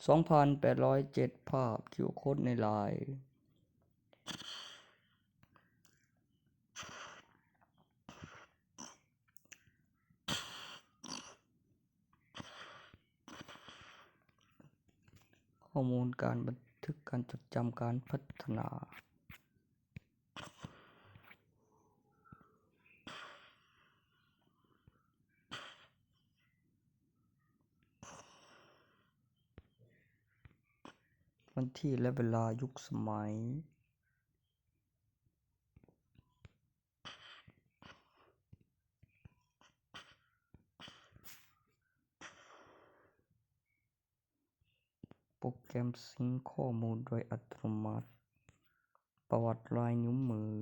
2,807 ภาพ QR Code ใน LINE ข้อมูลการบันทึกการจดจำการพัฒนาวันที่และเวลายุคสมัยโปรแกรมซิงค์ข้อมูลโดยอัตโนมัติประวัติลายนิ้วมือ